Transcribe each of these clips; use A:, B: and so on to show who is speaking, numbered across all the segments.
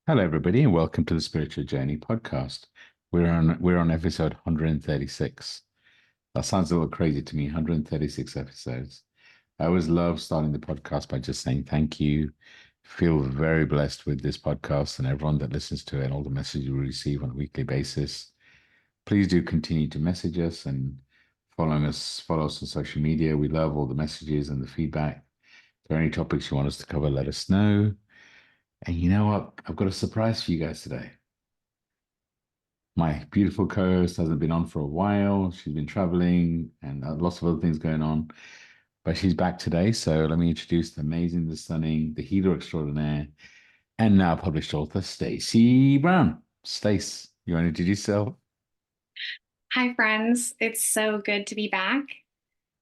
A: Hello, everybody, and welcome to the Spiritual Journey podcast. We're on episode 136. That sounds a little crazy to me. 136 episodes. I always love starting the podcast by just saying thank you. Feel very blessed with this podcast and everyone that listens to it and all the messages we receive on a weekly basis. Please do continue to message us and follow us on social media. We love all the messages and the feedback. If there are any topics you want us to cover, let us know. And you know what? I've got a surprise for you guys today. My beautiful co-host hasn't been on for a while. She's been traveling and lots of other things going on, but she's back today. So let me introduce the amazing, the stunning, the healer extraordinaire, and now published author, Stacey Brown. Stace, you want to introduce yourself?
B: Hi, friends. It's so good to be back.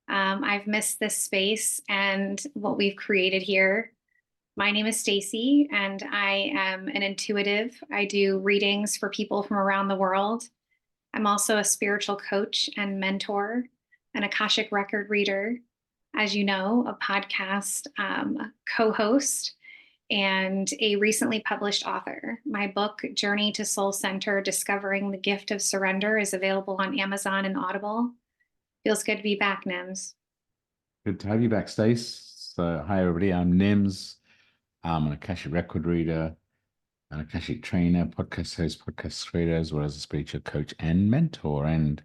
B: I've missed this space and what we've created here. My name is Stacey, and I am an intuitive. I do readings for people from around the world. I'm also a spiritual coach and mentor, an Akashic record reader, as you know, a podcast co-host, and a recently published author. My book, Journey to Soul Center: Discovering the Gift of Surrender, is available on Amazon and Audible. Feels good to be back, Nims.
A: Good to have you back, Stace. So, hi, everybody. I'm Nims. I'm an Akashic record reader, an Akashic trainer, podcast host, podcast creator, as well as a spiritual coach and mentor. And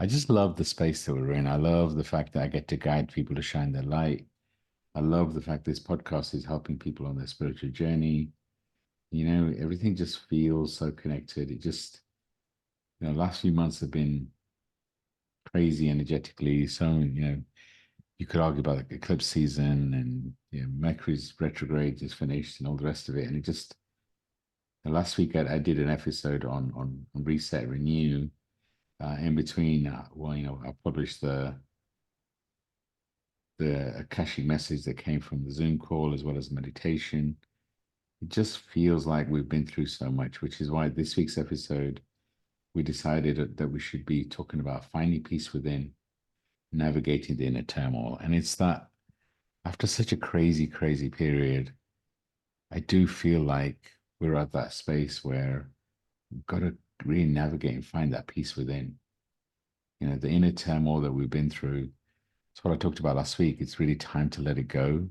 A: I just love the space that we're in. I love the fact that I get to guide people to shine their light. I love the fact this podcast is helping people on their spiritual journey. Everything just feels so connected. Last few months have been crazy energetically. So, you could argue about the eclipse season and Mercury's retrograde just finished and all the rest of it. And last week I did an episode on reset, renew. In between, I published the Akashic message that came from the Zoom call as well as meditation. It just feels like we've been through so much, which is why this week's episode, we decided that we should be talking about finding peace within, navigating the inner turmoil. And it's that after such a crazy, crazy period, I do feel like we're at that space where we've got to really navigate and find that peace within. The inner turmoil that we've been through. It's what I talked about last week. It's really time to let it go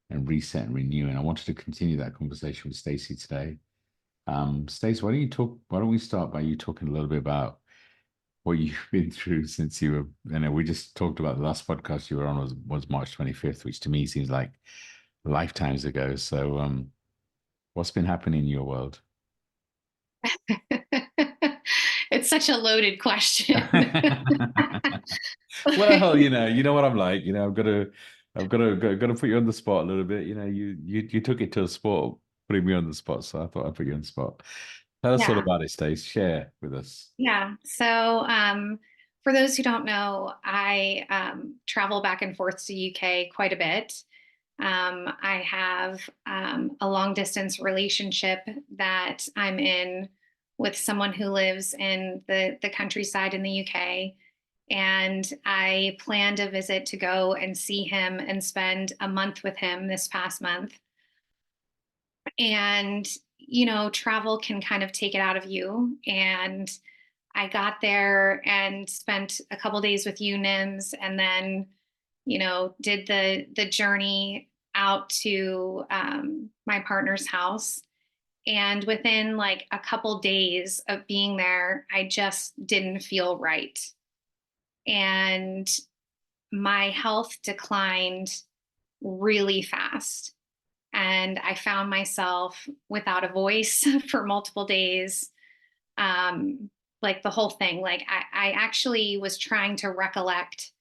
A: and reset and renew. And I wanted to continue that conversation with Stacey today. Stacey, why don't we start by you talking a little bit about what you've been through since you were, we just talked about the last podcast you were on was March 25th, which to me seems like lifetimes ago. So what's been happening in your world?
B: It's such a loaded question.
A: Well, you know what I'm like. I've got to put you on the spot a little bit. You took it to a sport, putting me on the spot, so I thought I'd put you on the spot. Tell us all
B: Yeah.
A: about it, Stace. Share with us.
B: Yeah. For those who don't know, I travel back and forth to UK quite a bit. I have a long distance relationship that I'm in with someone who lives in the countryside in the UK. And I planned a visit to go and see him and spend a month with him this past month. And, travel can kind of take it out of you. And I got there and spent a couple days with you, Nims, and then, did the journey out to my partner's house. And within like a couple days of being there, I just didn't feel right. And my health declined really fast. And I found myself without a voice for multiple days. Like the whole thing, like I actually was trying to recollect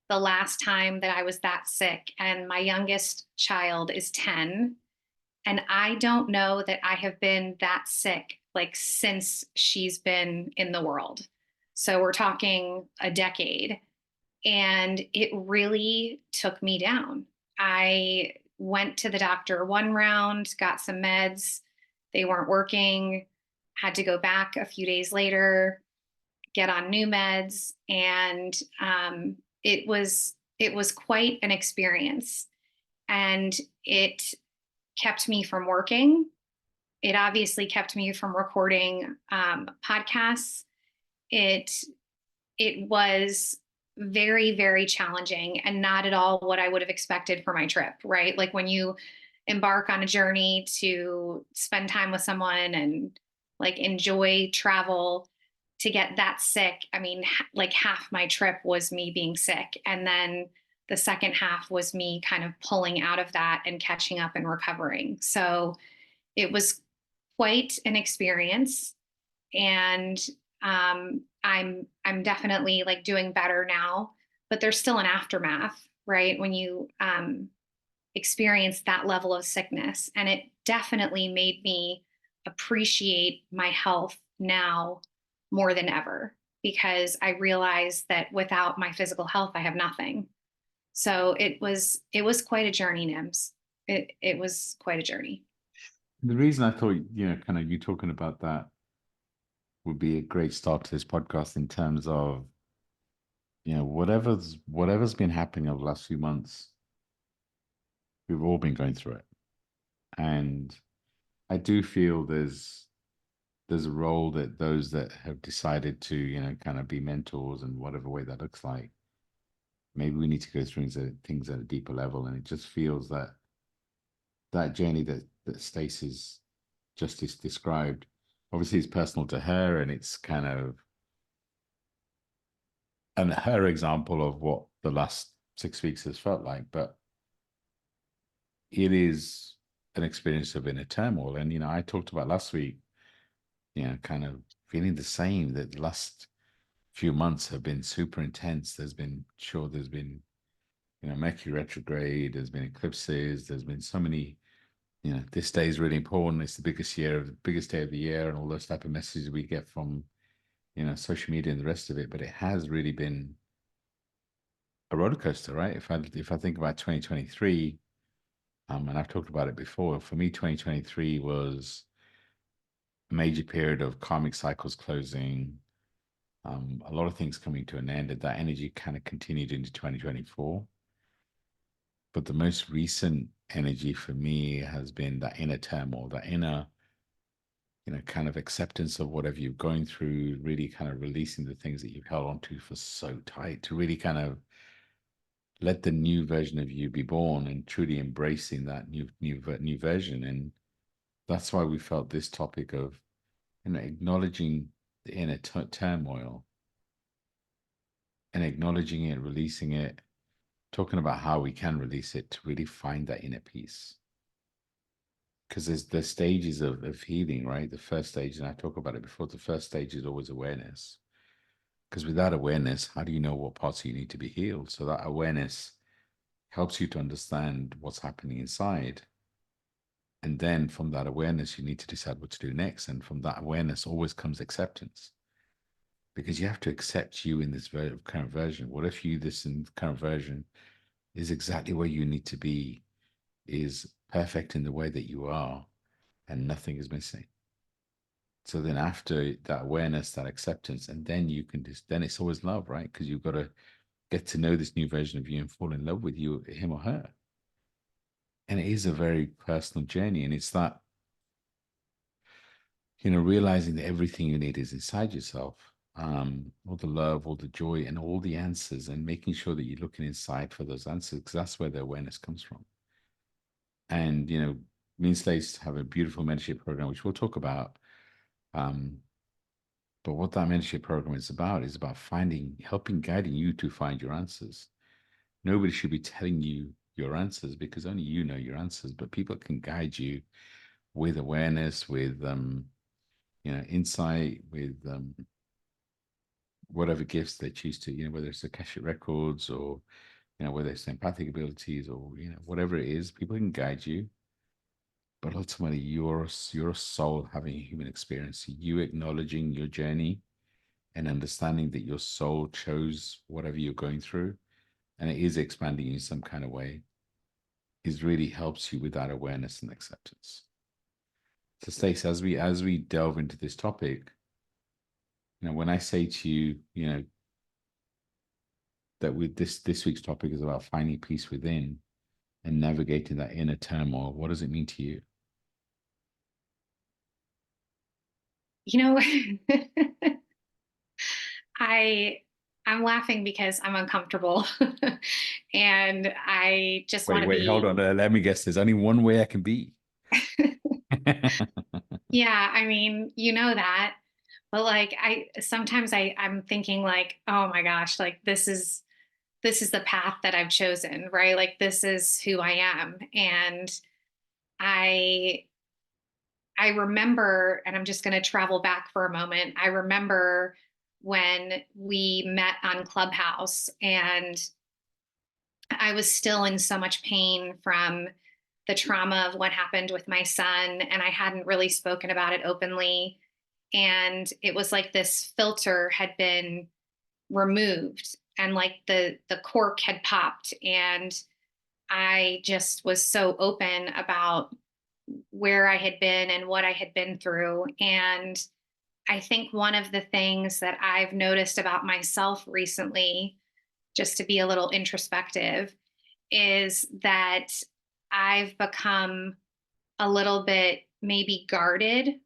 B: the last time that I was that sick. And my youngest child is 10. And I don't know that I have been that sick like since she's been in the world. So we're talking a decade. And it really took me down. I went to the doctor one round, got some meds. They weren't working, had to go back a few days later, get on new meds. And it was quite an experience. And it kept me from working. it obviously kept me from recording podcasts. It it was very, very challenging and not at all what I would have expected for my trip, right? Like when you embark on a journey to spend time with someone and like enjoy travel, to get that sick. I mean, like half my trip was me being sick. And then the second half was me kind of pulling out of that and catching up and recovering. So it was quite an experience. And I'm definitely like doing better now, but there's still an aftermath, right? When you experience that level of sickness. And it definitely made me appreciate my health now more than ever, because I realized that without my physical health, I have nothing. So it was quite a journey, Nims. It was quite a journey.
A: The reason I thought, kind of you talking about that would be a great start to this podcast in terms of, whatever's been happening over the last few months, we've all been going through it. And I do feel there's a role that those that have decided to, kind of be mentors in whatever way that looks like, maybe we need to go through things at a deeper level. And it just feels that that journey that Stacey's just described, obviously it's personal to her, and it's kind of and her example of what the last 6 weeks has felt like, but it is an experience of inner turmoil. And I talked about last week, kind of feeling the same, that the last few months have been super intense. There's been Mercury retrograde, there's been eclipses, there's been so many, this day is really important, it's the biggest day of the year, and all those type of messages we get from social media and the rest of it. But it has really been a roller coaster, right? If I think about 2023, and I've talked about it before, for me 2023 was a major period of karmic cycles closing, a lot of things coming to an end, and that energy kind of continued into 2024. But the most recent energy for me has been that inner turmoil, that inner, kind of acceptance of whatever you're going through, really kind of releasing the things that you've held on to for so tight, to really kind of let the new version of you be born, and truly embracing that new version. And that's why we felt this topic of, acknowledging the inner turmoil, and acknowledging it, releasing it, talking about how we can release it to really find that inner peace. Because there's the stages of healing, right? The first stage, and I talk about it before, the first stage is always awareness. Because without awareness, how do you know what parts of you need to be healed? So that awareness helps you to understand what's happening inside. And then from that awareness, you need to decide what to do next. And from that awareness always comes acceptance, because you have to accept you in this current version. What if you, this in current version, is exactly where you need to be, is perfect in the way that you are, and nothing is missing? So then after that awareness, that acceptance, and then you can just, then it's always love, right? Because you've got to get to know this new version of you and fall in love with you, him or her. And it is a very personal journey. And it's that, realizing that everything you need is inside yourself. All the love, all the joy, and all the answers, and making sure that you're looking inside for those answers, because that's where the awareness comes from. And, me and Slace have a beautiful mentorship program, which we'll talk about. Um, but what that mentorship program is about finding, helping, guiding you to find your answers. Nobody should be telling you your answers, because only you know your answers, but people can guide you with awareness, with, insight, with, whatever gifts they choose to, whether it's Akashic records, or, whether it's empathic abilities, or, whatever it is, people can guide you. But ultimately, you're a soul having a human experience. You acknowledging your journey and understanding that your soul chose whatever you're going through, and it is expanding you in some kind of way, is really helps you with that awareness and acceptance. So, Stacey, as we delve into this topic, when I say to you, that with this week's topic is about finding peace within and navigating that inner turmoil, what does it mean to you?
B: You know, I I'm laughing because I'm uncomfortable and I just want to
A: Wait, hold
B: be.
A: on. Let me guess. There's only one way I can be.
B: Yeah, I mean, you know that. But like I sometimes I'm thinking like, oh my gosh, like this is the path that I've chosen, right? Like this is who I am. And I I remember, and I'm just going to travel back for a moment. I remember when we met on Clubhouse and I was still in so much pain from the trauma of what happened with my son, and I hadn't really spoken about it openly. And it was like this filter had been removed and like the cork had popped, and I just was so open about where I had been and what I had been through. And I think one of the things that I've noticed about myself recently, just to be a little introspective, is that I've become a little bit maybe guarded,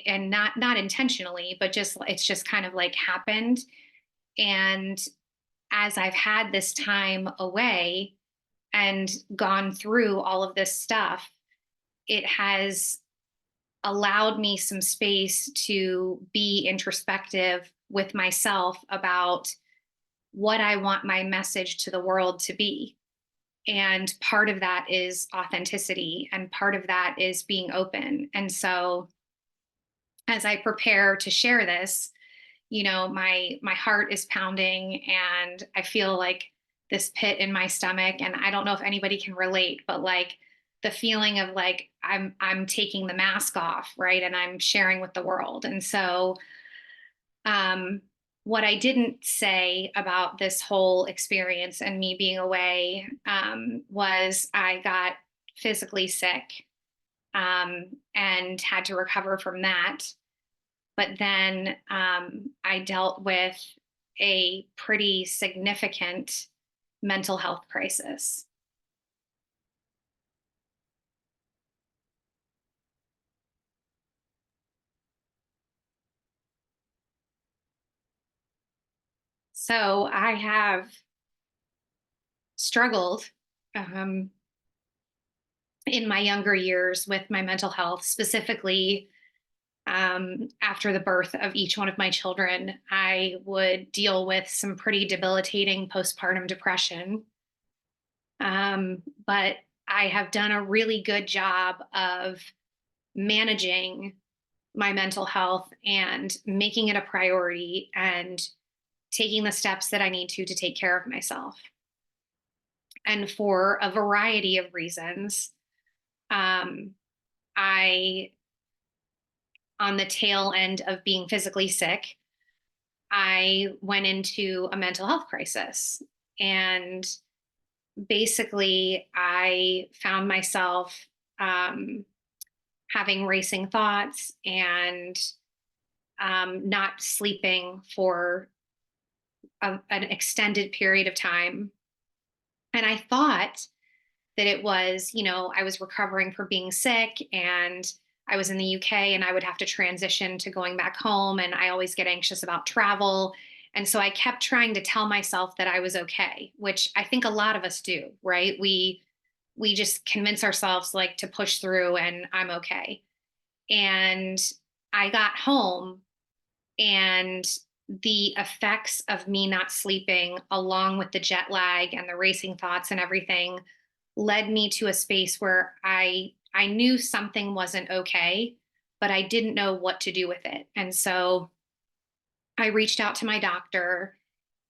B: and not intentionally, but just it's just kind of like happened. And as I've had this time away and gone through all of this stuff, it has allowed me some space to be introspective with myself about what I want my message to the world to be. And part of that is authenticity, and part of that is being open. And so as I prepare to share this, my heart is pounding and I feel like this pit in my stomach, and I don't know if anybody can relate, but like the feeling of like I'm taking the mask off, right? And I'm sharing with the world. And so um what I didn't say about this whole experience and me being away was I got physically sick and had to recover from that. But then I dealt with a pretty significant mental health crisis. So I have struggled um, in my younger years with my mental health, specifically after the birth of each one of my children. I would deal with some pretty debilitating postpartum depression. But I have done a really good job of managing my mental health and making it a priority and taking the steps that I need to take care of myself. And for a variety of reasons, um, I, on the tail end of being physically sick, I went into a mental health crisis. And basically, I found myself um, having racing thoughts and not sleeping for an extended period of time. And I thought that it was, I was recovering from being sick and I was in the UK and I would have to transition to going back home. And I always get anxious about travel. And so I kept trying to tell myself that I was okay, which I think a lot of us do, right? We just convince ourselves like to push through and I'm okay. And I got home, and the effects of me not sleeping, along with the jet lag and the racing thoughts and everything, led me to a space where I knew something wasn't okay, but I didn't know what to do with it. And so I reached out to my doctor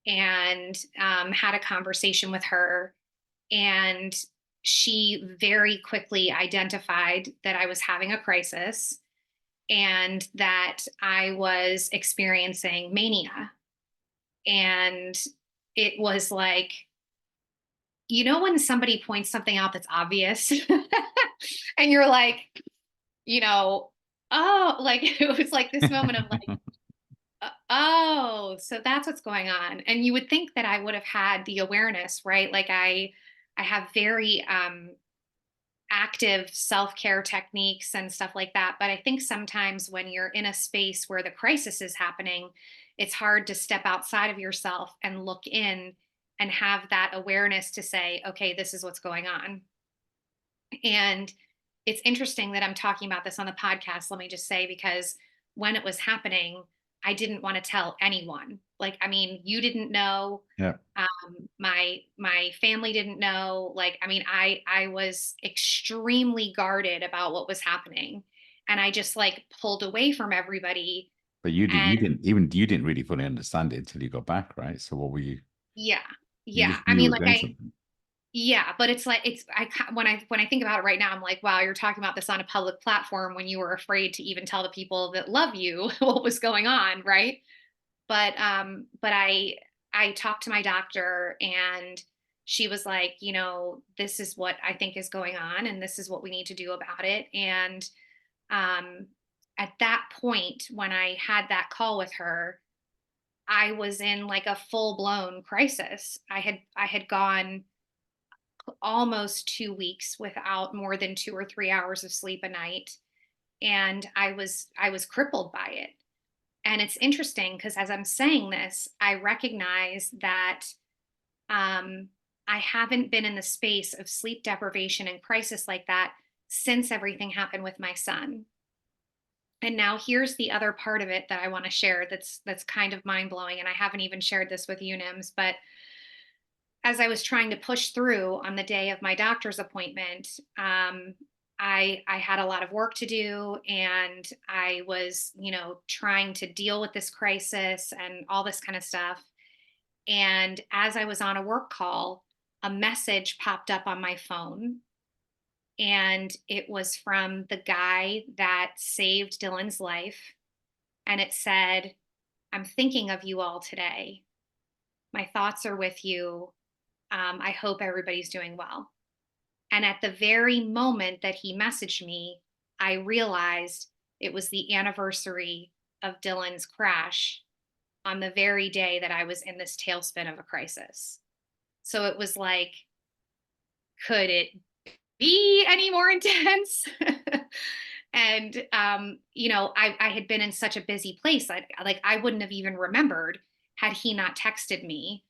B: and had a conversation with her. And she very quickly identified that I was having a crisis and that I was experiencing mania. And it was like, when somebody points something out that's obvious and you're like, you know, oh, like it was like this moment of like, oh, so that's what's going on. And you would think that I would have had the awareness, right? Like I have very active self-care techniques and stuff like that. But I think sometimes when you're in a space where the crisis is happening, it's hard to step outside of yourself and look in and have that awareness to say, okay, this is what's going on. And it's interesting that I'm talking about this on the podcast, let me just say, because when it was happening, I didn't want to tell anyone. Like, I mean, you didn't know,
A: Yeah.
B: my family didn't know. Like, I mean, I was extremely guarded about what was happening, and I just like pulled away from everybody.
A: But
B: And
A: you didn't really fully understand it until you got back, right? So what were you?
B: yeah,
A: You
B: yeah.
A: just
B: I
A: knew you
B: mean,
A: were
B: like
A: doing something.
B: yeah, but it's like when I think about it right now, I'm like, wow, you're talking about this on a public platform when you were afraid to even tell the people that love you what was going on, right? But I talked to my doctor, and she was like, this is what I think is going on and this is what we need to do about it. And um at that point when I had that call with her, I was in like a full-blown crisis. I had gone almost 2 weeks without more than 2 or 3 hours of sleep a night, and I was crippled by it. And it's interesting because as I'm saying this, I recognize that um, I haven't been in the space of sleep deprivation and crisis like that since everything happened with my son. And now here's the other part of it that I want to share that's kind of mind blowing. And I haven't even shared this with you, Nims, but as I was trying to push through on the day of my doctor's appointment, I had a lot of work to do, and I was, trying to deal with this crisis and all this kind of stuff. And as I was on a work call, a message popped up on my phone, and it was from the guy that saved Dylan's life. And it said, "I'm thinking of you all today. My thoughts are with you. I hope everybody's doing well." And at the very moment that he messaged me, I realized it was the anniversary of Dylan's crash on the very day that I was in this tailspin of a crisis. So it was like, could it be any more intense? And I had been in such a busy place. I wouldn't have even remembered had he not texted me.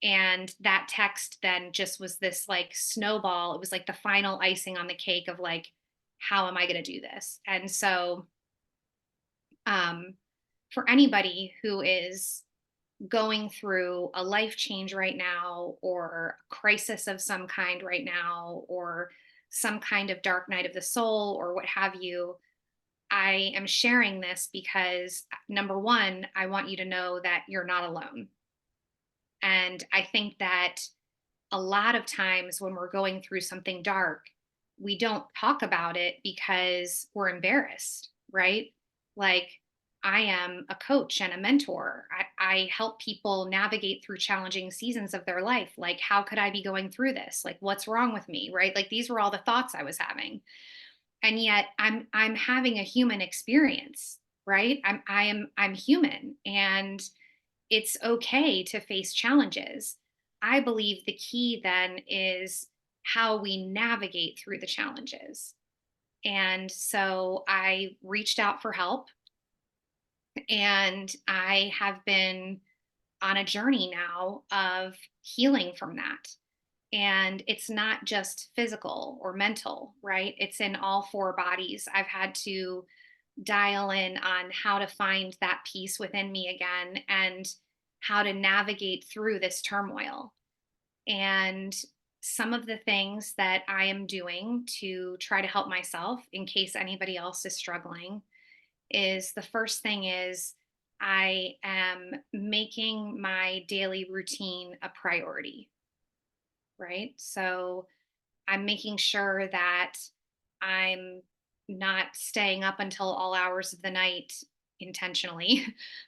B: And that text then just was this like snowball. It was like the final icing on the cake of like, how am I going to do this? And so, um, for anybody who is going through a life change right now, or a crisis of some kind right now, or some kind of dark night of the soul, or what have you, I am sharing this because number one, I want you to know that you're not alone. And I think that a lot of times when we're going through something dark, we don't talk about it because we're embarrassed, right? Like, I am a coach and a mentor. I help people navigate through challenging seasons of their life. Like, how could I be going through this? Like, what's wrong with me? Right? Like, these were all the thoughts I was having. And yet I'm having a human experience, right? I'm human, and it's okay to face challenges. I believe the key then is how we navigate through the challenges. And so I reached out for help, and I have been on a journey now of healing from that. And it's not just physical or mental, right? It's in all four bodies. I've had to dial in on how to find that peace within me again, and how to navigate through this turmoil. And some of the things that I am doing to try to help myself in case anybody else is struggling is, the first thing is, I am making my daily routine a priority, right? So I'm making sure that I'm not staying up until all hours of the night intentionally.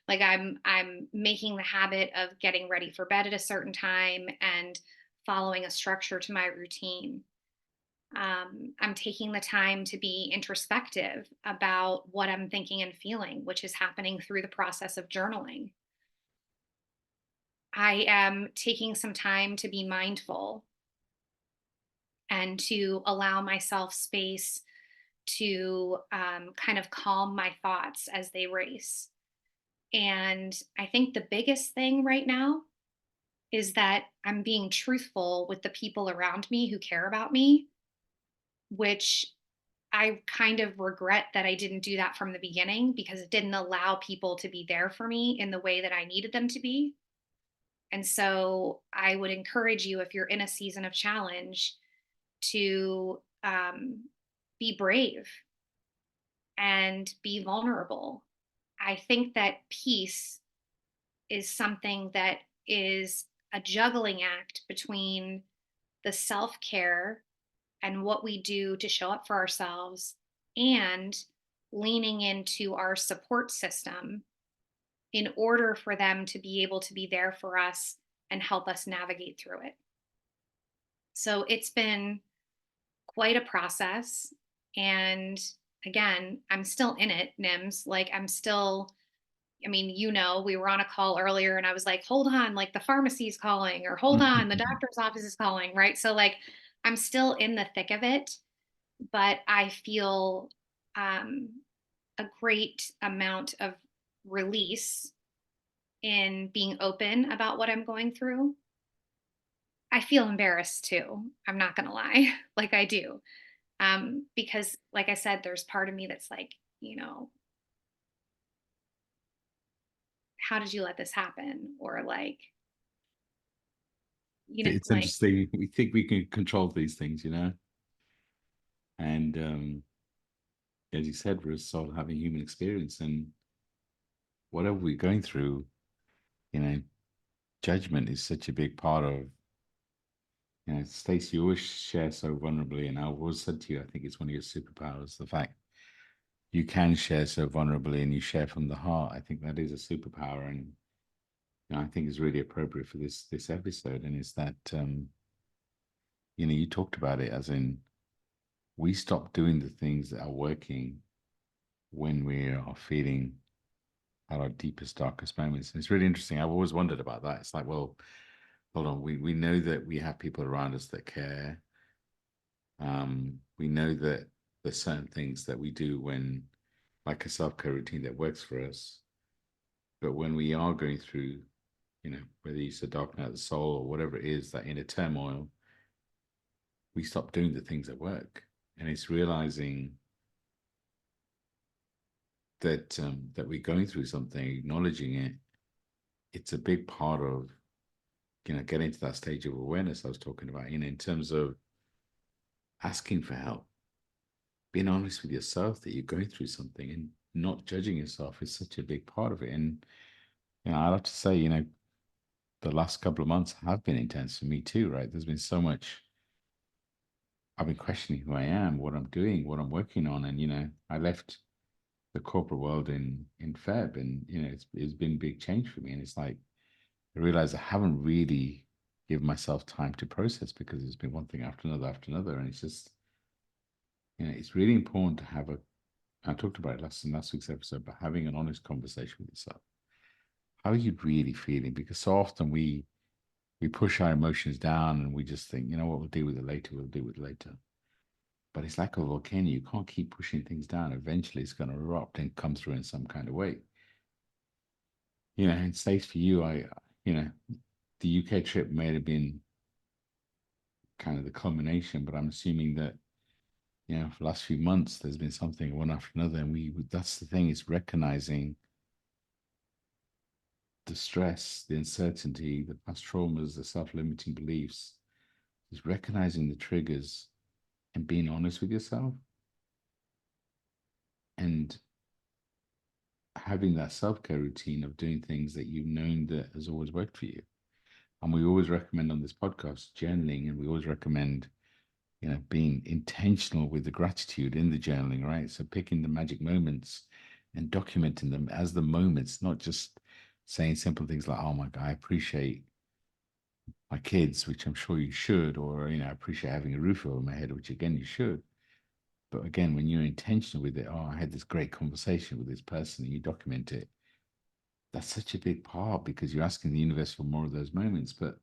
B: Like, I'm making the habit of getting ready for bed at a certain time and following a structure to my routine. I'm taking the time to be introspective about what I'm thinking and feeling, which is happening through the process of journaling. I am taking some time to be mindful and to allow myself space to kind of calm my thoughts as they race. And I think the biggest thing right now is that I'm being truthful with the people around me who care about me, which I kind of regret that I didn't do that from the beginning because it didn't allow people to be there for me in the way that I needed them to be. And so I would encourage you, if you're in a season of challenge, to be brave and be vulnerable. I think that peace is something that is a juggling act between the self care and what we do to show up for ourselves and leaning into our support system in order for them to be able to be there for us and help us navigate through it. So it's been quite a process. And again, I'm still in it, Nims. Like, I'm still, I mean, we were on a call earlier and I was like, hold on, like the pharmacy's calling, or hold on, the doctor's office is calling, right? So, like, I'm still in the thick of it, but I feel um, a great amount of release in being open about what I'm going through. I feel embarrassed too. I'm not going to lie, like I do. Because, like I said, there's part of me that's like, how did you let this happen? Or like,
A: It's
B: like,
A: interesting. We think we can control these things, and as you said, we're sort of having human experience, and whatever we're going through, you know, judgment is such a big part of. Stacey, you always share so vulnerably, and I've always said to you, I think it's one of your superpowers, the fact you can share so vulnerably and you share from the heart. I think that is a superpower, and I think is really appropriate for this episode. And it's that you talked about it as in we stop doing the things that are working when we are feeling at our deepest, darkest moments. And it's really interesting. I've always wondered about that. It's like, well, hold on, we know that we have people around us that care. We know that there's certain things that we do when, like a self-care routine that works for us. But when we are going through, whether it's a dark night of the soul or whatever it is, that inner turmoil, we stop doing the things that work. And it's realizing that we're going through something, acknowledging it. It's a big part of getting to that stage of awareness I was talking about. In terms of asking for help, being honest with yourself that you're going through something, and not judging yourself is such a big part of it. And I have to say, the last couple of months have been intense for me too. Right? There's been so much. I've been questioning who I am, what I'm doing, what I'm working on, and I left the corporate world in Feb, and it's been a big change for me. And it's like I realize I haven't really given myself time to process because it's been one thing after another, and it's just it's really important to have a. I talked about it in last week's episode, but having an honest conversation with yourself. How are you really feeling? Because so often we push our emotions down and we just think, you know what, we'll deal with it later. We'll deal with it later. But it's like a volcano. You can't keep pushing things down. Eventually, it's going to erupt and come through in some kind of way. And stays for you. The UK trip may have been kind of the culmination, but I'm assuming that for the last few months there's been something one after another, and that's the thing, is recognizing the stress, the uncertainty, the past traumas, the self-limiting beliefs, is recognizing the triggers and being honest with yourself and having that self-care routine of doing things that you've known that has always worked for you. And we always recommend on this podcast journaling, and we always recommend being intentional with the gratitude in the journaling, right? So picking the magic moments and documenting them as the moments, not just saying simple things like, oh my God, I appreciate my kids, which I'm sure you should, or, I appreciate having a roof over my head, which again, you should. But again, when you're intentional with it, oh, I had this great conversation with this person, and you document it, that's such a big part because you're asking the universe for more of those moments. But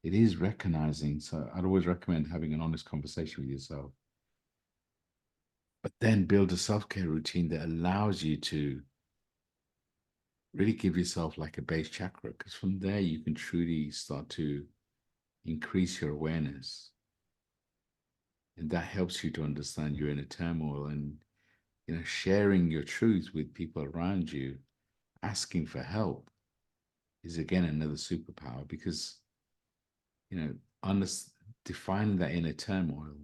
A: it is recognizing. So I'd always recommend having an honest conversation with yourself, but then build a self-care routine that allows you to really give yourself like a base chakra, because from there you can truly start to increase your awareness, and that helps you to understand your inner turmoil. And sharing your truth with people around you, asking for help, is again another superpower, because you know under, defining that inner turmoil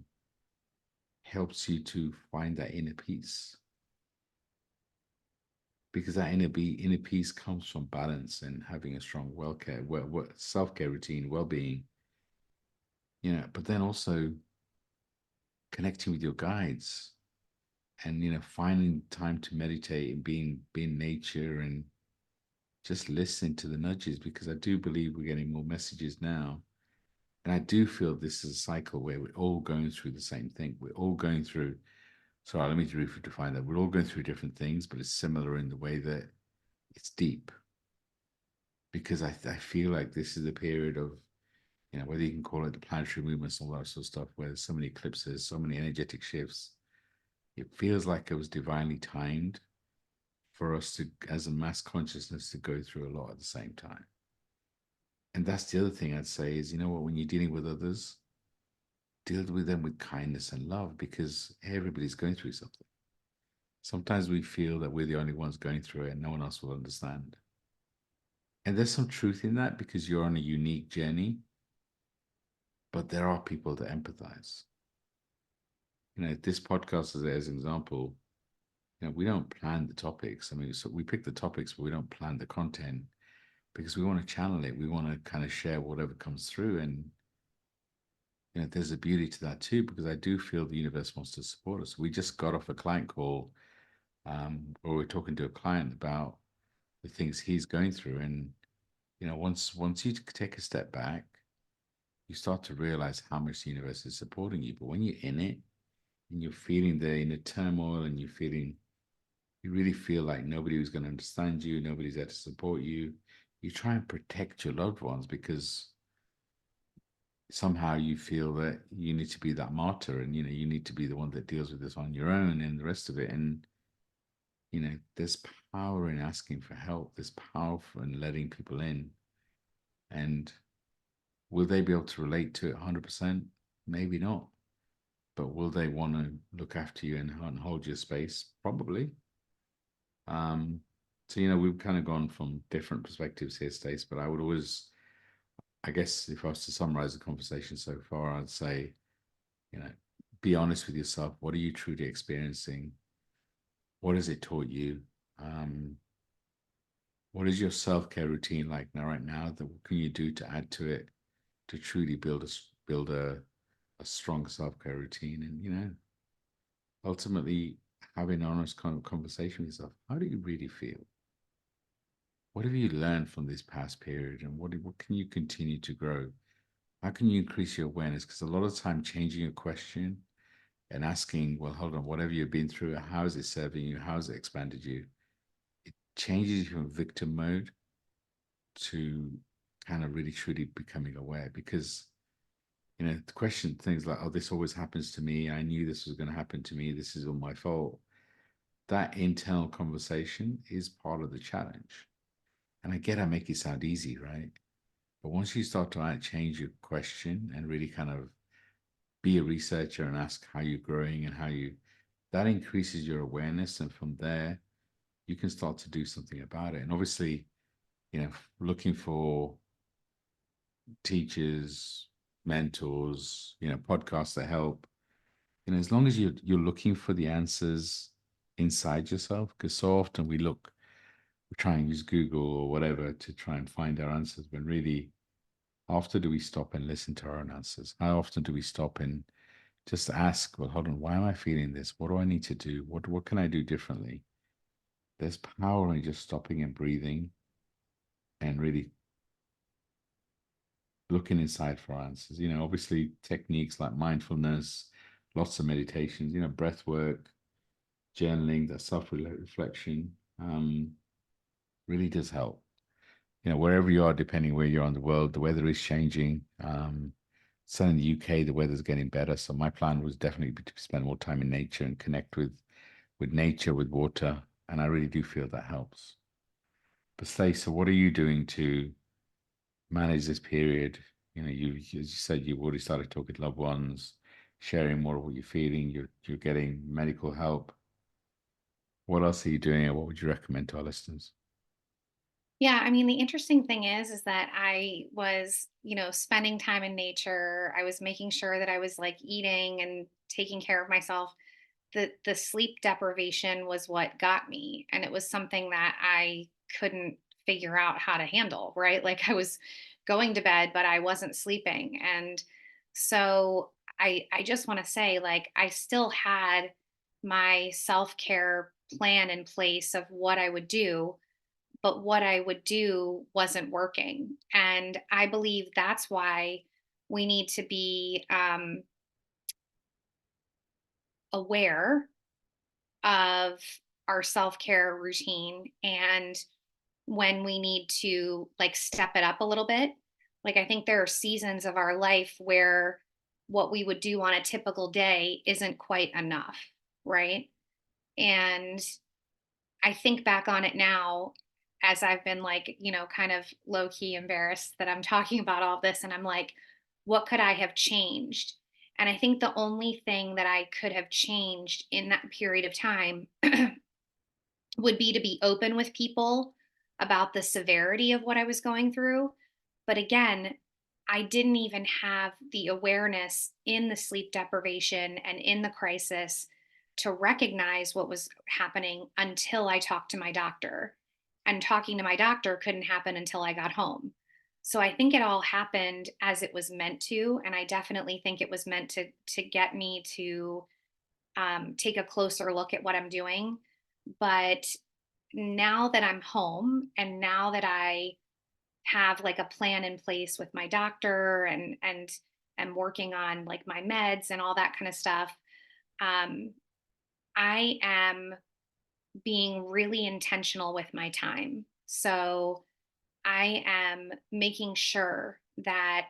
A: helps you to find that inner peace, because that inner peace comes from balance and having a strong self-care routine, well-being, but then also connecting with your guides, and finding time to meditate and being nature, and just listening to the nudges, because I do believe we're getting more messages now. And I do feel this is a cycle where we're all going through the same thing. We're all going through, sorry, let me define that. We're all going through different things, but it's similar in the way that it's deep. Because I feel like this is a period of, whether you can call it the planetary movements and all that sort of stuff, where there's so many eclipses, so many energetic shifts. It feels like it was divinely timed for us to, as a mass consciousness, to go through a lot at the same time. And that's the other thing I'd say is, what, when you're dealing with others, deal with them with kindness and love, because everybody's going through something. Sometimes we feel that we're the only ones going through it and no one else will understand. And there's some truth in that, because you're on a unique journey, but there are people that empathize. This podcast is as an example. We don't plan the topics. I mean, so we pick the topics, but we don't plan the content, because we want to channel it. We want to kind of share whatever comes through. And there's a beauty to that too, because I do feel the universe wants to support us. We just got off a client call, where we're talking to a client about the things he's going through. And once you take a step back, you start to realize how much the universe is supporting you. But when you're in it and you're feeling the inner turmoil, and you really feel like nobody was going to understand you, nobody's there to support you, you try and protect your loved ones, because somehow you feel that you need to be that martyr, and you need to be the one that deals with this on your own and the rest of it. And there's power in asking for help. There's power in letting people in. And will they be able to relate to it 100%? Maybe not. But will they want to look after you and hold your space? Probably. So we've kind of gone from different perspectives here, Stace, but I would always, I guess, if I was to summarize the conversation so far, I'd say, you know, be honest with yourself. What are you truly experiencing? What has it taught you? What is your self-care routine like now, right now? That what can you do to add to it to truly build a strong self-care routine? And ultimately having an honest kind of conversation with yourself. How do you really feel? What have you learned from this past period, and what can you continue to grow? How can you increase your awareness? Because a lot of time changing a question and asking, well, hold on, whatever you've been through, how is it serving you? How has it expanded you? It changes you from victim mode to kind of really truly becoming aware. Because the question, things like, oh, this always happens to me, I knew this was going to happen to me, this is all my fault. That internal conversation is part of the challenge. And I get I make it sound easy, right? But once you start to change your question and really kind of be a researcher and ask how you're growing and that increases your awareness. And from there, you can start to do something about it. And obviously, looking for teachers, mentors, podcasts that help, as long as you're looking for the answers inside yourself, because so often we try and use Google or whatever to try and find our answers, when really, how often do we stop and listen to our own answers? How often do we stop and just ask, well, hold on, why am I feeling this? What do I need to do? What can I do differently? There's power in just stopping and breathing and really looking inside for answers. Obviously techniques like mindfulness, lots of meditations, breath work, journaling, that self-reflection, really does help. wherever you are, depending where you are in the world, the weather is changing. So in the UK, the weather's getting better. So my plan was definitely to spend more time in nature and connect with nature, with water, and I really do feel that helps. But Stacey, so what are you doing to manage this period? As you said, you've already started talking to loved ones, sharing more of what you're feeling. You're getting medical help. What else are you doing, and what would you recommend to our listeners?
B: Yeah, I mean, the interesting thing is that I was, spending time in nature. I was making sure that I was like eating and taking care of myself. The sleep deprivation was what got me, and it was something that I couldn't figure out how to handle, right? Like I was going to bed, but I wasn't sleeping. And so I just want to say, like, I still had my self-care plan in place of what I would do, but what I would do wasn't working. And I believe that's why we need to be aware of our self-care routine and when we need to like step it up a little bit. Like I think there are seasons of our life where what we would do on a typical day isn't quite enough, right? And I think back on it now as I've been like, kind of low key embarrassed that I'm talking about all this. And I'm like, what could I have changed? And I think the only thing that I could have changed in that period of time would be to be open with people about the severity of what I was going through. But again, I didn't even have the awareness in the sleep deprivation and in the crisis to recognize what was happening until I talked to my doctor. And talking to my doctor couldn't happen until I got home. So I think it all happened as it was meant to, and I definitely think it was meant to get me to take a closer look at what I'm doing. But now that I'm home and now that I have like a plan in place with my doctor and am working on like my meds and all that kind of stuff, um, I am being really intentional with my time. So I am making sure that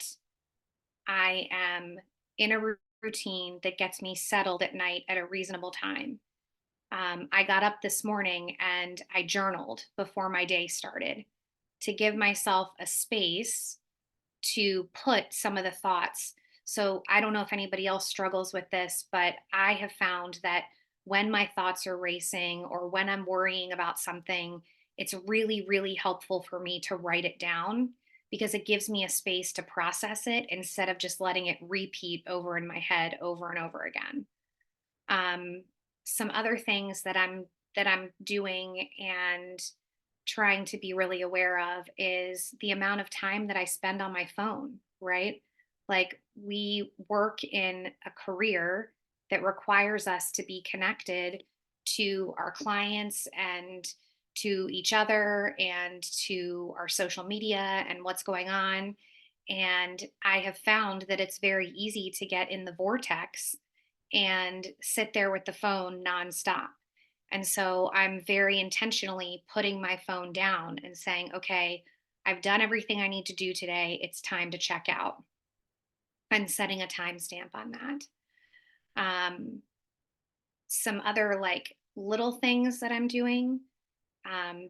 B: I am in a routine that gets me settled at night at a reasonable time. I got up this morning and I journaled before my day started to give myself a space to put some of the thoughts. So I don't know if anybody else struggles with this, but I have found that when my thoughts are racing or when I'm worrying about something, it's really, really helpful for me to write it down because it gives me a space to process it instead of just letting it repeat over in my head over and over again. um, some other things that I'm doing and trying to be really aware of is the amount of time that I spend on my phone, right? Like we work in a career that requires us to be connected to our clients and to each other and to our social media and what's going on. And I have found that it's very easy to get in the vortex and sit there with the phone nonstop. And so I'm very intentionally putting my phone down and saying, okay, I've done everything I need to do today. It's time to check out and setting a timestamp on that. Um, some other like little things that I'm doing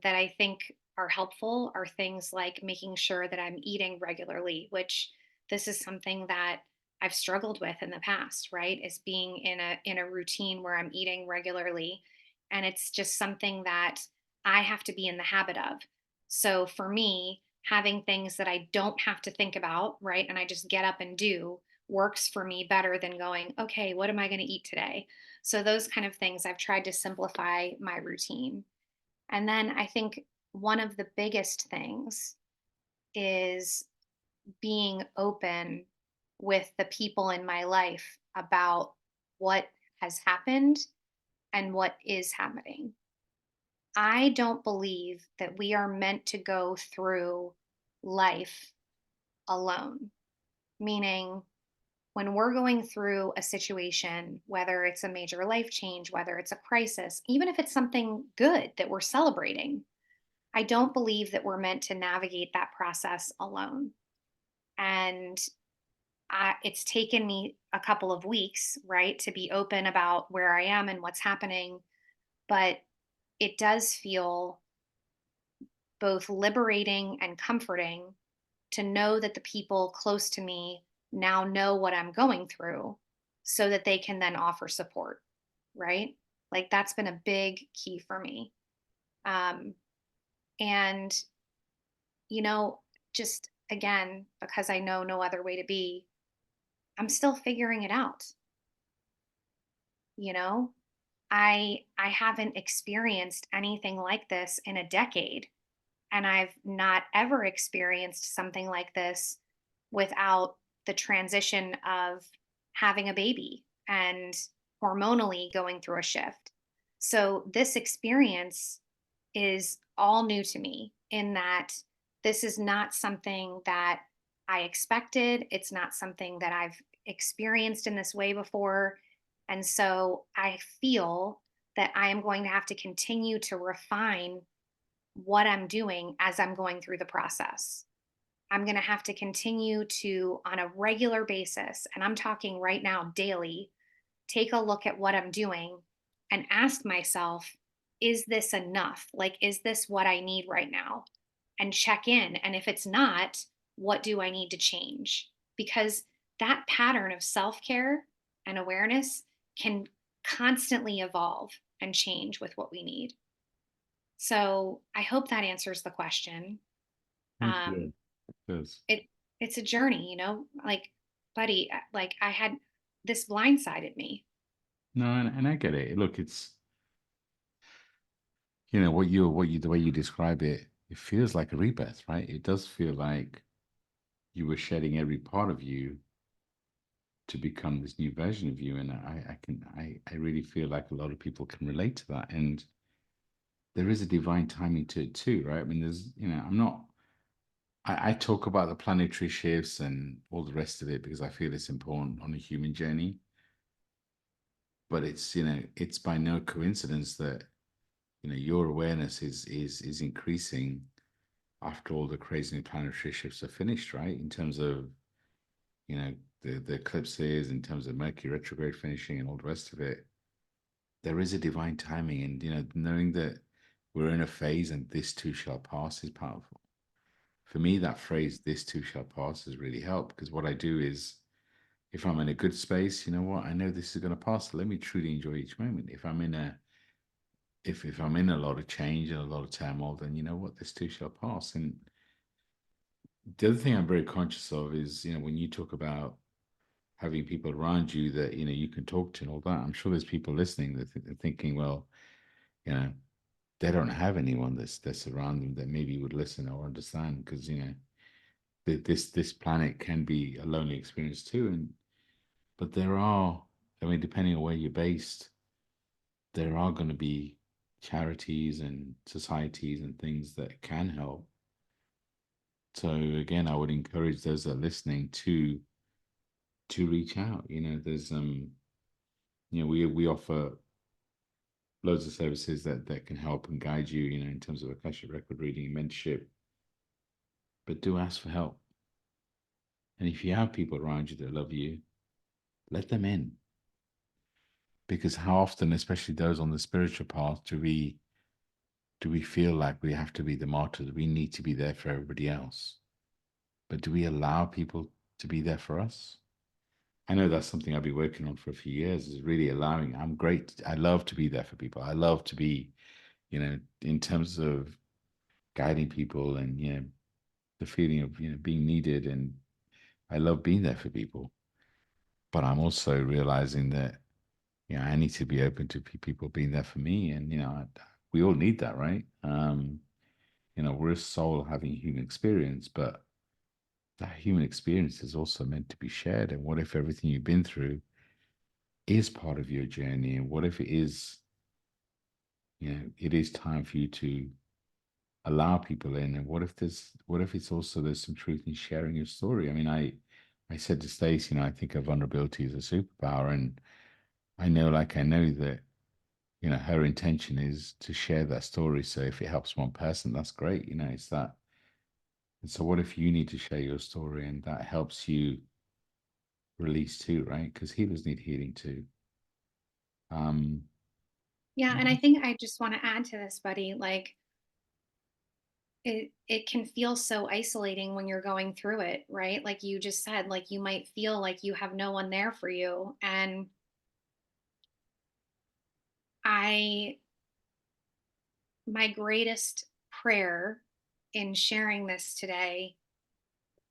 B: that I think are helpful are things like making sure that I'm eating regularly, which this is something that I've struggled with in the past, right? Is being in a routine where I'm eating regularly. And it's just something that I have to be in the habit of. So for me, having things that I don't have to think about, right? And I just get up and do works for me better than going, okay, what am I going to eat today? So those kind of things I've tried to simplify my routine. And then I think one of the biggest things is being open with the people in my life about what has happened and what is happening. I don't believe that we are meant to go through life alone, meaning when we're going through a situation, whether it's a major life change, whether it's a crisis, even if it's something good that we're celebrating, I don't believe that we're meant to navigate that process alone. And it's taken me a couple of weeks, right, to be open about where I am and what's happening. But it does feel both liberating and comforting to know that the people close to me now know what I'm going through so that they can then offer support, right? Like that's been a big key for me. Um, and, you know, just again, because I know no other way to be, I'm still figuring it out, you know? I haven't experienced anything like this in a decade, and I've not ever experienced something like this without the transition of having a baby and hormonally going through a shift. So this experience is all new to me in that this is not something that I expected. It's not something that I've experienced in this way before. And so I feel that I am going to have to continue to refine what I'm doing as I'm going through the process. I'm going to have to continue to, on a regular basis, and I'm talking right now daily, take a look at what I'm doing and ask myself, is this enough? Like, is this what I need right now? And check in. And if it's not, what do I need to change? Because that pattern of self care and awareness can constantly evolve and change with what we need. So I hope that answers the question.
A: Thank you.
B: Um,
A: It does.
B: it it's a journey, like, buddy, like I had this blindsided me.
A: No, and I get it. Look, it's the way you describe it, it feels like a rebirth, right? It does feel like you were shedding every part of you to become this new version of you. And I really feel like a lot of people can relate to that. And there is a divine timing to it too, right? I mean, I talk about the planetary shifts and all the rest of it because I feel it's important on a human journey. But it's by no coincidence that, your awareness is increasing after all the crazy planetary shifts are finished, right? In terms of, the eclipses, in terms of Mercury retrograde finishing and all the rest of it, there is a divine timing. And, knowing that we're in a phase and this too shall pass is powerful. For me, that phrase, this too shall pass, has really helped because what I do is, if I'm in a good space, you know what, I know this is going to pass. So let me truly enjoy each moment. If I'm in a lot of change and a lot of turmoil, then you know what, this too shall pass. And the other thing I'm very conscious of is, when you talk about having people around you that you can talk to and all that, I'm sure there's people listening that are thinking, well, you know, they don't have anyone that's around them that maybe would listen or understand because this planet can be a lonely experience too. And but there are, I mean, depending on where you're based, there are going to be charities and societies and things that can help. So again, I would encourage those that are listening to reach out. We offer loads of services that can help and guide you, in terms of Akashic record reading and mentorship. But do ask for help. And if you have people around you that love you, let them in. Because how often, especially those on the spiritual path, do we feel like we have to be the martyrs? We need to be there for everybody else. But do we allow people to be there for us? I know that's something I've been working on for a few years, is really allowing. I'm great. I love to be there for people. I love to be, in terms of guiding people and, the feeling of, being needed. And I love being there for people. But I'm also realizing that, I need to be open to people being there for me. And, we all need that, right? We're a soul having a human experience, but that human experience is also meant to be shared. And what if everything you've been through is part of your journey? And what if it is, it is time for you to allow people in? And what if it's also there's some truth in sharing your story? I mean, I said to Stacey, I think of vulnerability as a superpower. And I know that her intention is to share that story. So if it helps one person, that's great. It's that. And so what if you need to share your story and that helps you release too, right? Because healers need healing too. Um,
B: Yeah, and I think I just want to add to this, buddy, like it can feel so isolating when you're going through it, right? Like you just said, like you might feel like you have no one there for you. And I my greatest prayer in sharing this today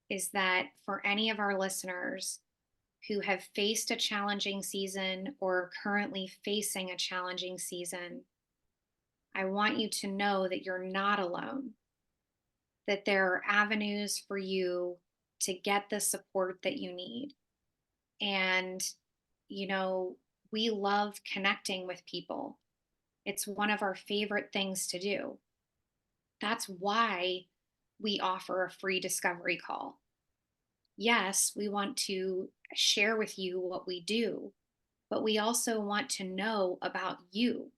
B: is that for any of our listeners who have faced a challenging season or are currently facing a challenging season, I want you to know that you're not alone, that there are avenues for you to get the support that you need. And, you know, we love connecting with people, it's one of our favorite things to do. That's why we offer a free discovery call. Yes, we want to share with you what we do, but we also want to know about you.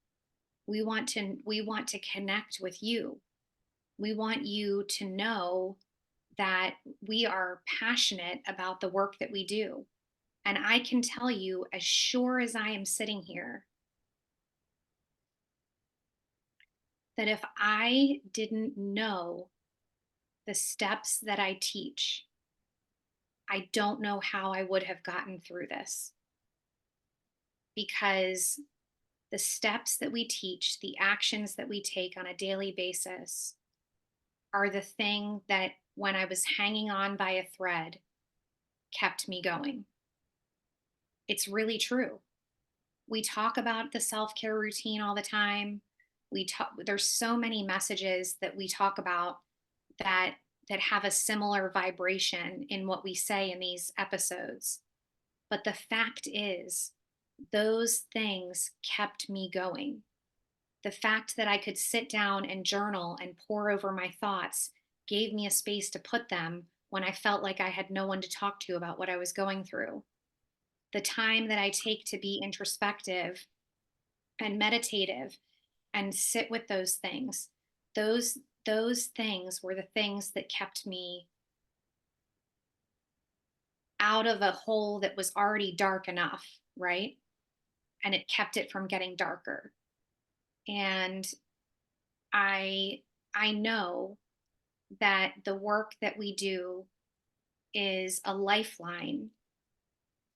B: We want to connect with you. We want you to know that we are passionate about the work that we do. And I can tell you, as sure as I am sitting here, that if I didn't know the steps that I teach, I don't know how I would have gotten through this, because the steps that we teach, the actions that we take on a daily basis, are the thing that, when I was hanging on by a thread, kept me going. It's really true. We talk about the self-care routine all the time. There's so many messages that we talk about that have a similar vibration in what we say in these episodes. But the fact is, those things kept me going. The fact that I could sit down and journal and pour over my thoughts gave me a space to put them when I felt like I had no one to talk to about what I was going through. The time that I take to be introspective and meditative and sit with those things, those those things were the things that kept me out of a hole that was already dark enough, right? And it kept it from getting darker. And I I know that the work that we do is a lifeline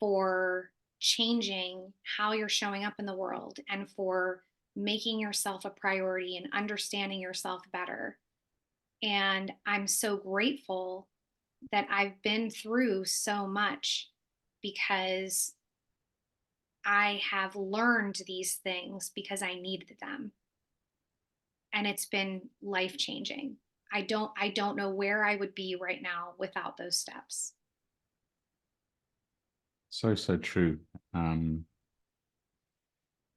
B: for changing how you're showing up in the world and for making yourself a priority and understanding yourself better. And I'm so grateful that I've been through so much, because I have learned these things because I needed them. And it's been life changing. I don't know where I would be right now without those steps.
A: so, so true. Um,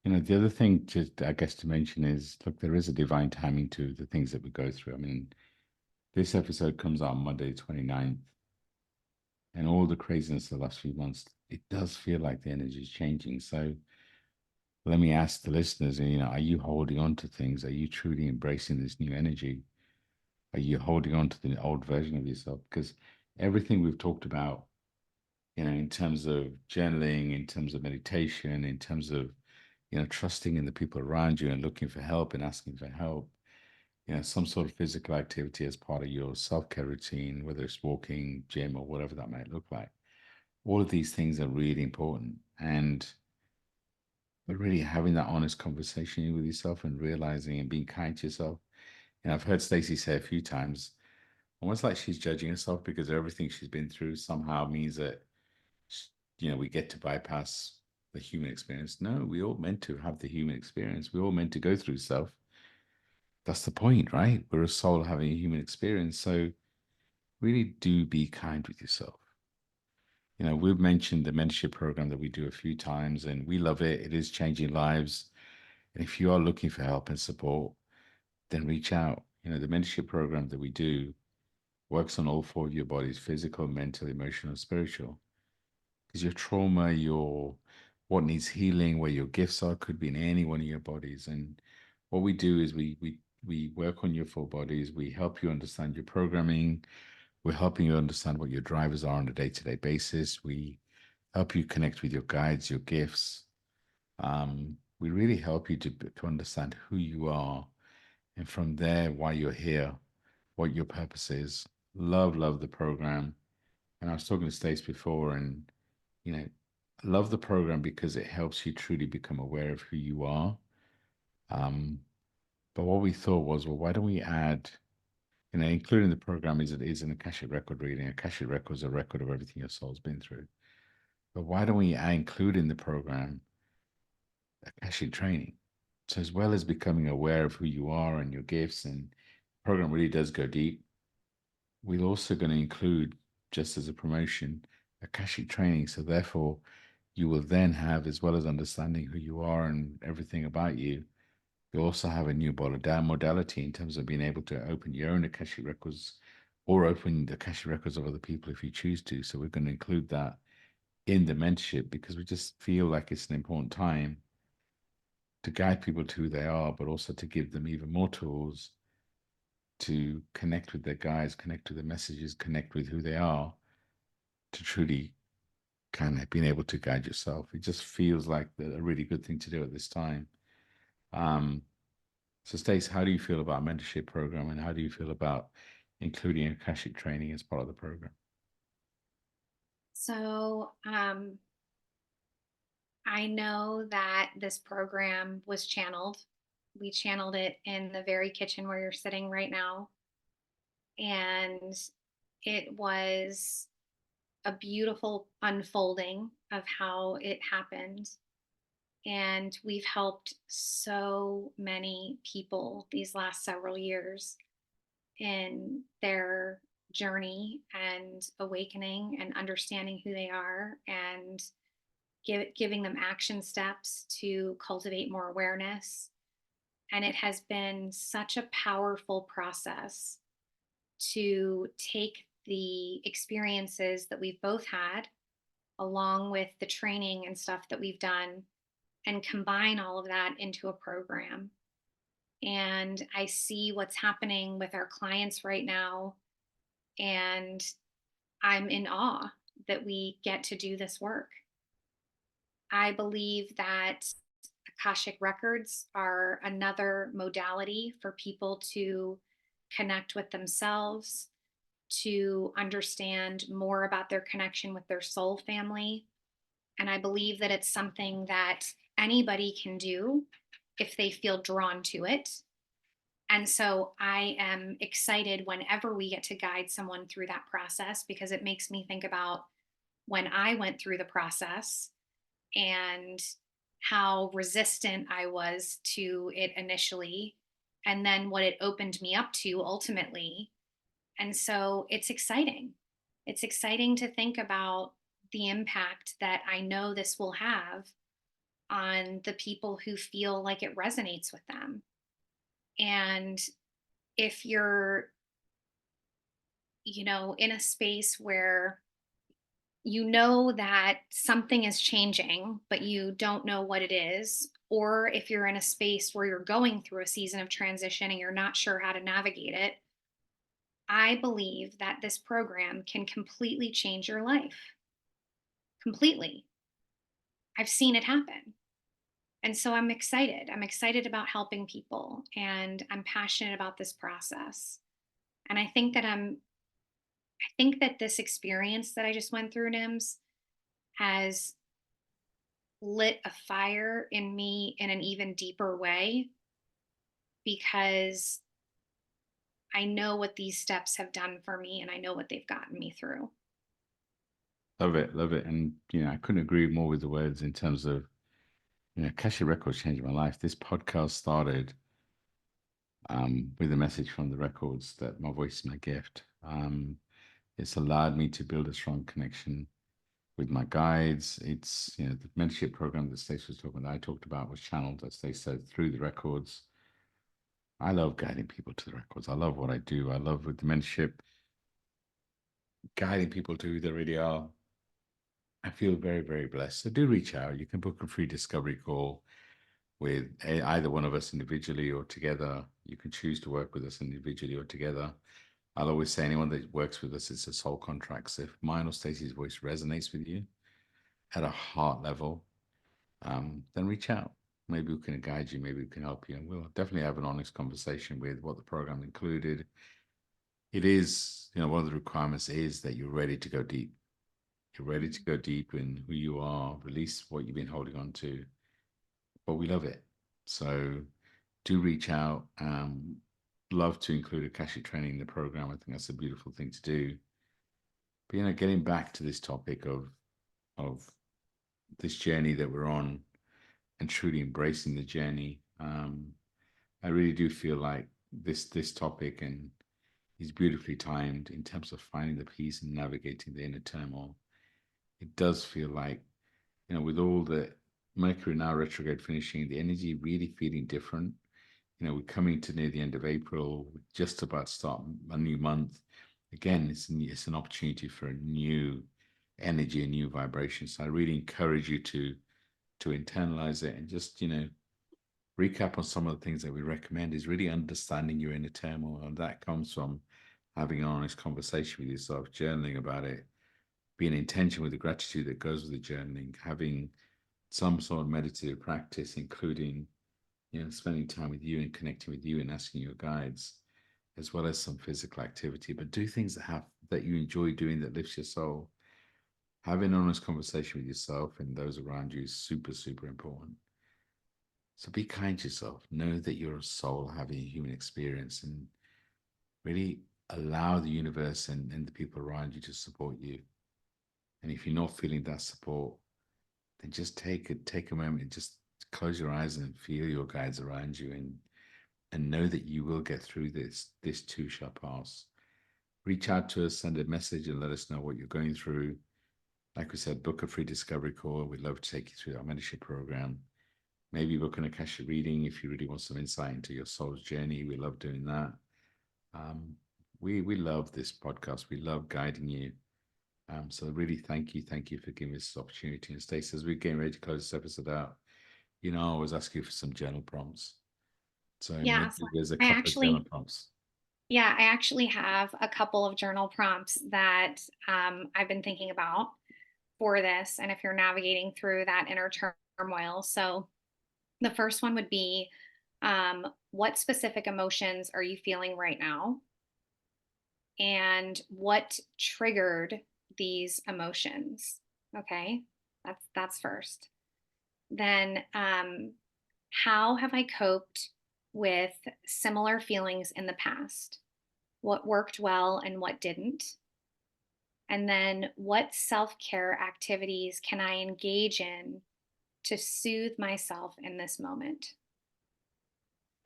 A: the other thing I guess to mention is, look, there is a divine timing to the things that we go through. I mean, this episode comes out on Monday, 29th, and all the craziness of the last few months, it does feel like the energy is changing. So let me ask the listeners, are you holding on to things? Are you truly embracing this new energy? Are you holding on to the old version of yourself? Because everything we've talked about, in terms of journaling, in terms of meditation, in terms of, trusting in the people around you and looking for help and asking for help, some sort of physical activity as part of your self-care routine, whether it's walking, gym, or whatever that might look like. All of these things are really important. But really having that honest conversation with yourself and realizing and being kind to yourself. I've heard Stacey say a few times, almost like she's judging herself because everything she's been through somehow means that, we get to bypass the human experience. No, we all meant to have the human experience. We all meant to go through stuff. That's the point, right? We're a soul having a human experience. So really do be kind with yourself. We've mentioned the mentorship program that we do a few times and we love it. It is changing lives. And if you are looking for help and support, then reach out. The mentorship program that we do works on all four of your bodies: physical, mental, emotional, spiritual. Because your trauma, your what needs healing, where your gifts are, could be in any one of your bodies. And what we do is we work on your full bodies. We help you understand your programming. We're helping you understand what your drivers are on a day-to-day basis. We help you connect with your guides, your gifts. We really help you to understand who you are, and from there, why you're here, what your purpose is. Love the program. And I was talking to Stace before, and you know, love the program because it helps you truly become aware of who you are. Um, but what we thought was, well, why don't we add, including the program is an Akashic record reading. Akashic record is a record of everything your soul's been through. But why don't we include in the program Akashic training? So as well as becoming aware of who you are and your gifts, and the program really does go deep, we're also going to include, just as a promotion, Akashic training. So therefore, you will then have, as well as understanding who you are and everything about you, you also have a new modality in terms of being able to open your own Akashic records or open the Akashic records of other people if you choose to. So we're going to include that in the mentorship because we just feel like it's an important time to guide people to who they are, but also to give them even more tools to connect with their guides, connect with the messages, connect with who they are, to truly kind of being able to guide yourself. It just feels like a really good thing to do at this time. Um, so, Stace, how do you feel about mentorship program, and how do you feel about including Akashic training as part of the program?
B: So, I know that this program was channeled. We channeled it in the very kitchen where you're sitting right now. And it was a beautiful unfolding of how it happened. And we've helped so many people these last several years in their journey and awakening and understanding who they are and giving them action steps to cultivate more awareness. And it has been such a powerful process to take the experiences that we've both had, along with the training and stuff that we've done, and combine all of that into a program. And I see what's happening with our clients right now. And I'm in awe that we get to do this work. I believe that Akashic records are another modality for people to connect with themselves, to understand more about their connection with their soul family. And I believe that it's something that anybody can do if they feel drawn to it. And so I am excited whenever we get to guide someone through that process because it makes me think about when I went through the process and how resistant I was to it initially, and then what it opened me up to ultimately. And so it's exciting. It's exciting to think about the impact that I know this will have on the people who feel like it resonates with them. And if you're, in a space where you know that something is changing, but you don't know what it is, or if you're in a space where you're going through a season of transition and you're not sure how to navigate it, I believe that this program can completely change your life. Completely. I've seen it happen. And so I'm excited. I'm excited about helping people and I'm passionate about this process. And I think that this experience that I just went through, Nims, has lit a fire in me in an even deeper way because I know what these steps have done for me and I know what they've gotten me through.
A: Love it, love it. And, I couldn't agree more with the words in terms of, Akashic records changed my life. This podcast started with a message from the records that my voice is my gift. It's allowed me to build a strong connection with my guides. It's, the mentorship program that Stacey was talking about, that I talked about, was channeled, as they said, through the records. I love guiding people to the records. I love what I do. I love with the mentorship, guiding people to who they really are. I feel very, very blessed. So do reach out. You can book a free discovery call with either one of us individually or together. You can choose to work with us individually or together. I'll always say anyone that works with us, it's a soul contract. So if mine or Stacey's voice resonates with you at a heart level, then reach out. Maybe we can guide you, maybe we can help you. And we'll definitely have an honest conversation with what the program included. It is, one of the requirements is that you're ready to go deep. You're ready to go deep in who you are, release what you've been holding on to. But we love it. So do reach out. Love to include Akashic training in the program. I think that's a beautiful thing to do. But getting back to this topic of this journey that we're on and truly embracing the journey, I really do feel like this topic and is beautifully timed in terms of finding the peace and navigating the inner turmoil. It does feel like, with all the Mercury now retrograde finishing, the energy really feeling different. We're coming to near the end of April, we're just about to start a new month. Again, it's an opportunity for a new energy, a new vibration. So I really encourage you to internalize it and just, recap on some of the things that we recommend is really understanding your inner turmoil. And that comes from having an honest conversation with yourself, journaling about it, being intentional with the gratitude that goes with the journaling, having some sort of meditative practice, including, spending time with you and connecting with you and asking your guides, as well as some physical activity. But do things that you enjoy doing that lifts your soul. Having an honest conversation with yourself and those around you is super, super important. So be kind to yourself. Know that you're a soul having a human experience and really allow the universe and the people around you to support you. And if you're not feeling that support, then just take a moment, just close your eyes and feel your guides around you and know that you will get through this. This too shall pass. Reach out to us, send a message and let us know what you're going through. Like we said, book a free discovery call. We'd love to take you through our mentorship program. Maybe book an Akashic reading if you really want some insight into your soul's journey. We love doing that. We love this podcast. We love guiding you. So really thank you for giving us this opportunity. And Stacey, as we're getting ready to close this episode out, I always ask you for some journal prompts. So
B: Yeah,
A: maybe
B: so
A: there's a
B: I
A: couple of journal
B: actually,
A: prompts.
B: yeah, I actually have a couple of journal prompts that I've been thinking about for this. And if you're navigating through that inner turmoil, so the first one would be, what specific emotions are you feeling right now? And what triggered these emotions? Okay, that's first. Then, how have I coped with similar feelings in the past? What worked well and what didn't? And then, what self care activities can I engage in to soothe myself in this moment?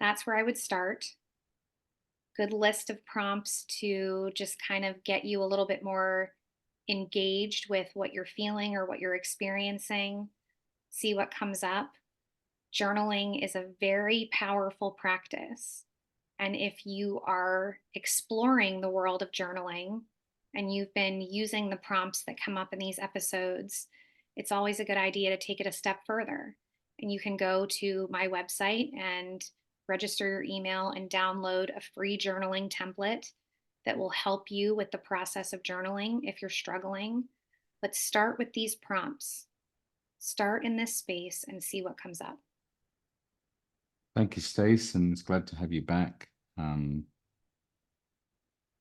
B: That's where I would start. Good list of prompts to just kind of get you a little bit more engaged with what you're feeling or what you're experiencing, see what comes up. Journaling is a very powerful practice. And if you are exploring the world of journaling and you've been using the prompts that come up in these episodes, it's always a good idea to take it a step further. And you can go to my website and register your email and download a free journaling template that will help you with the process of journaling if you're struggling. But start with these prompts. Start in this space and see what comes up.
A: Thank you, Stace, and it's glad to have you back.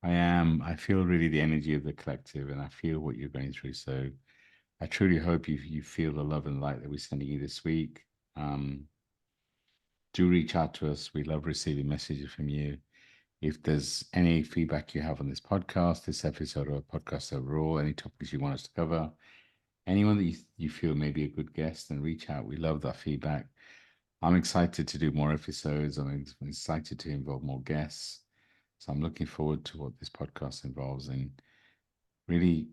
A: I feel really the energy of the collective and I feel what you're going through. So I truly hope you feel the love and light that we're sending you this week. Do reach out to us. We love receiving messages from you. If there's any feedback you have on this podcast, this episode, or podcast overall, any topics you want us to cover, anyone that you feel may be a good guest, then reach out. We love that feedback. I'm excited to do more episodes. I'm excited to involve more guests. So I'm looking forward to what this podcast involves. And really,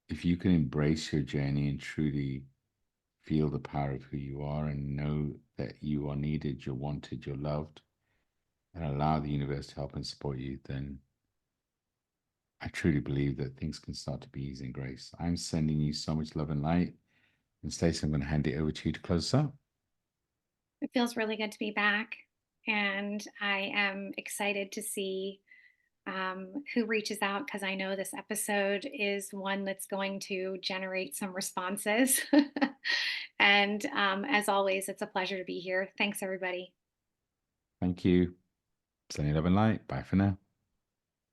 A: if you can embrace your journey and truly feel the power of who you are and know that you are needed, you're wanted, you're loved, and allow the universe to help and support you, then I truly believe that things can start to be easy and grace. I'm sending you so much love and light. And Stacey, I'm going to hand it over to you to close us up.
B: It feels really good to be back. And I am excited to see who reaches out because I know this episode is one that's going to generate some responses. And as always, it's a pleasure to be here. Thanks, everybody.
A: Thank you. Sending love and light. Bye for now.